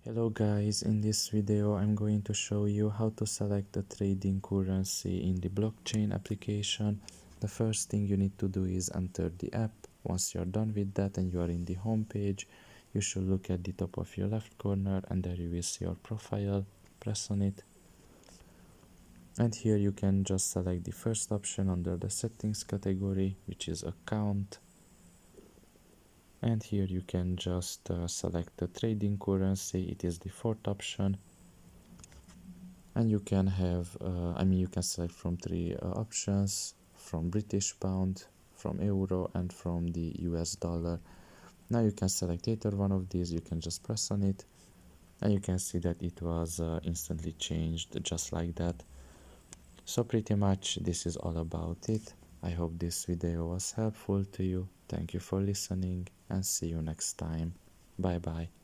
Hello guys, in this video I'm going to show you how to select a trading currency in the BlockChain application. The first thing you need to do is enter the app. Once you're done with that and you are in the home page, you should look at the top of your left corner and there you will see your profile. Press on it. And here you can just select the first option under the settings category, which is account. And here you can just select the trading currency. It is the fourth option. And you can have you can select from three options: from British pound, from euro, and from the US dollar. Now you can select either one of these. You can just press on it and you can see that it was instantly changed just like that. So pretty much this is all about it. I hope this video was helpful to you. Thank you for listening and see you next time. Bye bye.